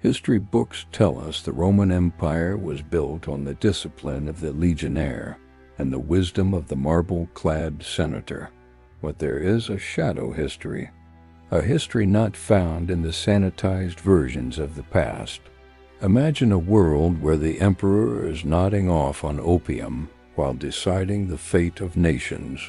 History books tell us the Roman Empire was built on the discipline of the legionnaire and the wisdom of the marble-clad senator. But there is a shadow history, a history not found in the sanitized versions of the past. Imagine a world where the emperor is nodding off on opium while deciding the fate of nations,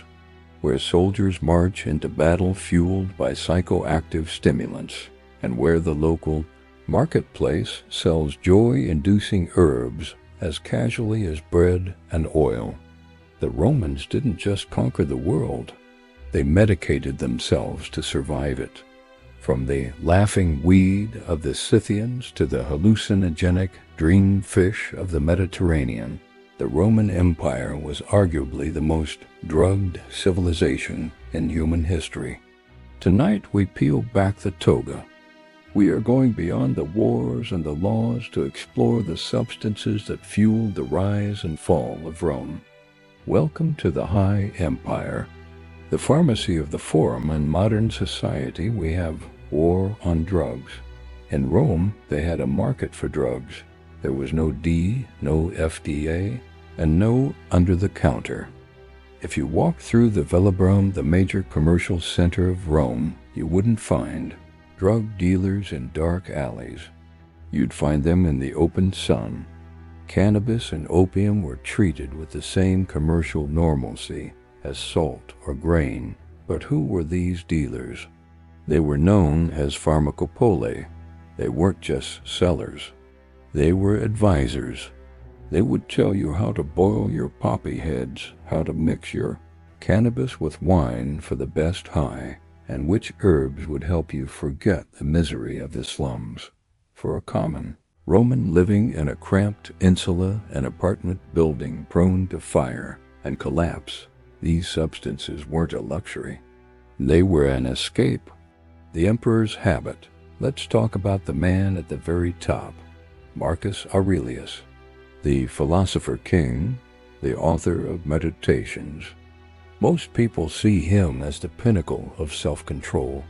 where soldiers march into battle fueled by psychoactive stimulants, and where the local marketplace sells joy-inducing herbs as casually as bread and oil. The Romans didn't just conquer the world, they medicated themselves to survive it. From the laughing weed of the Scythians to the hallucinogenic dream fish of the Mediterranean, the Roman Empire was arguably the most drugged civilization in human history. Tonight we peel back the toga. We are going beyond the wars and the laws to explore the substances that fueled the rise and fall of Rome. Welcome to the High Empire. The pharmacy of the Forum. In modern society we have war on drugs. In Rome they had a market for drugs. There was no no FDA, and no under-the-counter. If you walked through the Velabrum, the major commercial center of Rome, you wouldn't find drug dealers in dark alleys. You'd find them in the open sun. Cannabis and opium were treated with the same commercial normalcy as salt or grain. But who were these dealers? They were known as pharmacopolae. They weren't just sellers. They were advisors. They would tell you how to boil your poppy heads, how to mix your cannabis with wine for the best high, and which herbs would help you forget the misery of the slums. For a common Roman living in a cramped insula and apartment building prone to fire and collapse, these substances weren't a luxury. They were an escape. The emperor's habit. Let's talk about the man at the very top, Marcus Aurelius, the philosopher king, the author of Meditations. Most people see him as the pinnacle of self-control,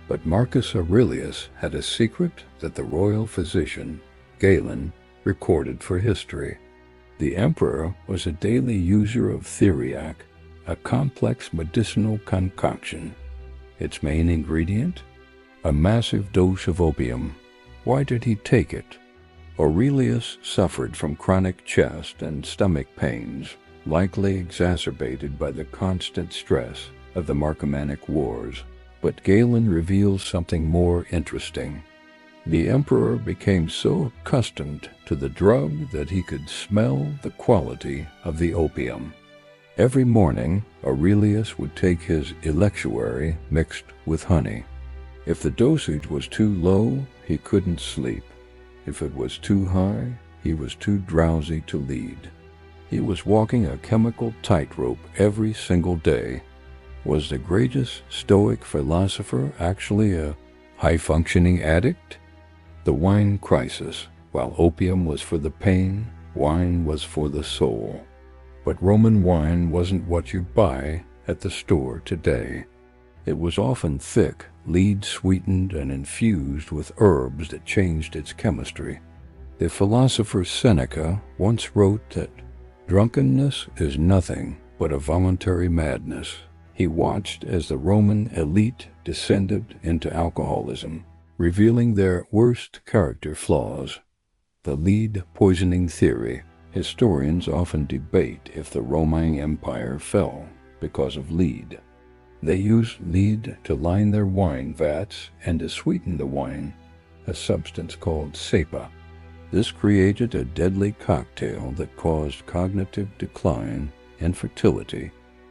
but Marcus Aurelius had a secret that the royal physician, Galen, recorded for history. The emperor was a daily user of theriac, a complex medicinal concoction. Its main ingredient? A massive dose of opium. Why did he take it? Aurelius suffered from chronic chest and stomach pains, likely exacerbated by the constant stress of the Marcomannic Wars. But Galen reveals something more interesting. The emperor became so accustomed to the drug that he could smell the quality of the opium. Every morning, Aurelius would take his electuary mixed with honey. If the dosage was too low, he couldn't sleep. If it was too high, he was too drowsy to lead. He was walking a chemical tightrope every single day. Was the greatest Stoic philosopher actually a high-functioning addict? The wine crisis. While opium was for the pain, wine was for the soul. But Roman wine wasn't what you buy at the store today. It was often thick, lead-sweetened, and infused with herbs that changed its chemistry. The philosopher Seneca once wrote that drunkenness is nothing but a voluntary madness. He watched as the Roman elite descended into alcoholism, revealing their worst character flaws. The lead poisoning theory. Historians often debate if the Roman Empire fell because of lead. They used lead to line their wine vats and to sweeten the wine, a substance called cepa. This created a deadly cocktail that caused cognitive decline, infertility,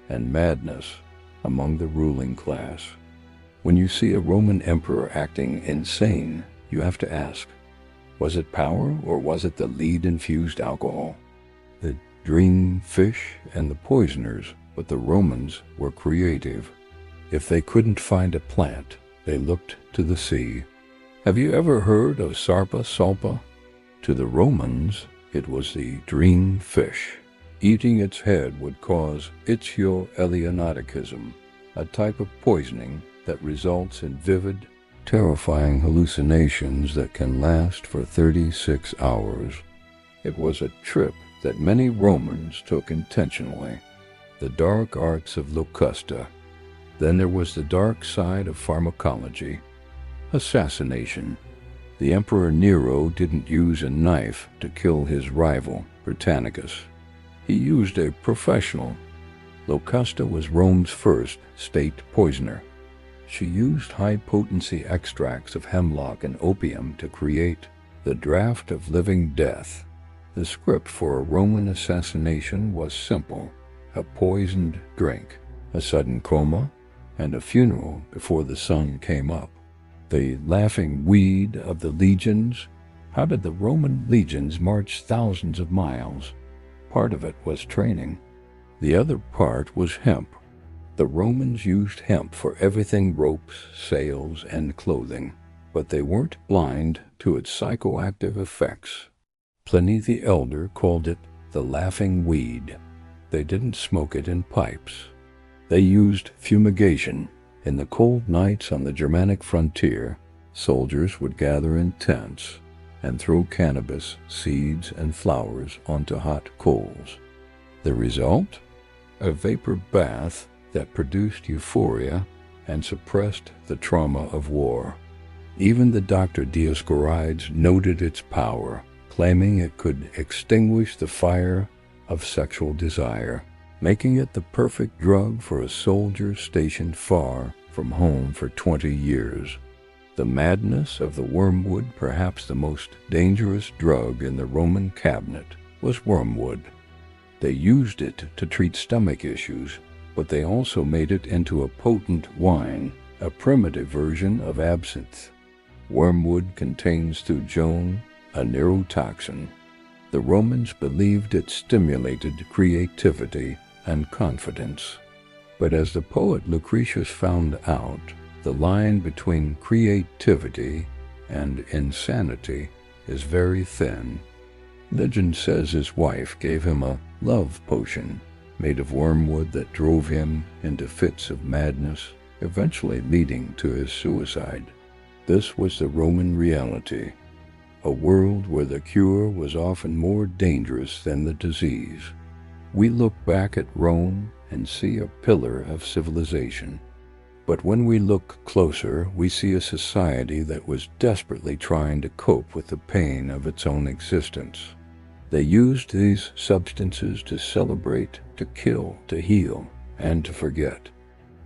and madness among the ruling class. When you see a Roman emperor acting insane, you have to ask, was it power or was it the lead-infused alcohol? The dream fish and the poisoners, but the Romans were creative. If they couldn't find a plant, they looked to the sea. Have you ever heard of sarpa salpa? To the Romans, it was the dream fish. Eating its head would cause ichthyoelionoticism, a type of poisoning that results in vivid, terrifying hallucinations that can last for 36 hours. It was a trip that many Romans took intentionally. The dark arts of locusta. Then there was the dark side of pharmacology. Assassination. The Emperor Nero didn't use a knife to kill his rival, Britannicus. He used a professional. Locusta was Rome's first state poisoner. She used high-potency extracts of hemlock and opium to create the draught of living death. The script for a Roman assassination was simple: a poisoned drink, a sudden coma, and a funeral before the sun came up. The laughing weed of the legions. How did the Roman legions march thousands of miles? Part of it was training. The other part was hemp. The Romans used hemp for everything: ropes, sails, and clothing. But they weren't blind to its psychoactive effects. Pliny the Elder called it the laughing weed. They didn't smoke it in pipes. They used fumigation. In the cold nights on the Germanic frontier, soldiers would gather in tents and throw cannabis seeds and flowers onto hot coals. The result? A vapor bath that produced euphoria and suppressed the trauma of war. Even the Dr. Dioscorides noted its power, claiming it could extinguish the fire of sexual desire, making it the perfect drug for a soldier stationed far from home for 20 years. The madness of the wormwood, perhaps the most dangerous drug in the Roman cabinet, was wormwood. They used it to treat stomach issues, but they also made it into a potent wine, a primitive version of absinthe. Wormwood contains thujone, a neurotoxin. The Romans believed it stimulated creativity and confidence. But as the poet Lucretius found out, the line between creativity and insanity is very thin. Legend says his wife gave him a love potion made of wormwood that drove him into fits of madness, eventually leading to his suicide. This was the Roman reality, a world where the cure was often more dangerous than the disease. We look back at Rome and see a pillar of civilization. But when we look closer, we see a society that was desperately trying to cope with the pain of its own existence. They used these substances to celebrate, to kill, to heal, and to forget.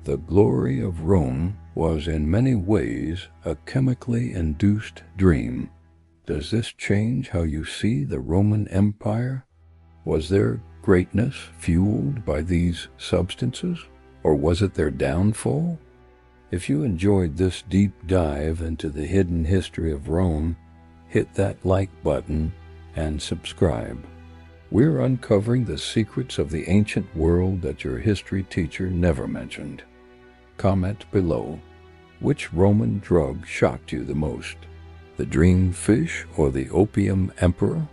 The glory of Rome was in many ways a chemically induced dream. Does this change how you see the Roman Empire? Was their greatness fueled by these substances, or was it their downfall? If you enjoyed this deep dive into the hidden history of Rome, hit that like button and subscribe. We're uncovering the secrets of the ancient world that your history teacher never mentioned. Comment below. Which Roman drug shocked you the most? The dream fish or the opium emperor?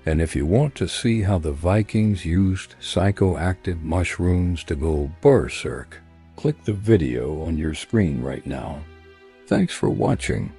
And if you want to see how the Vikings used psychoactive mushrooms to go berserk, click the video on your screen right now. Thanks for watching.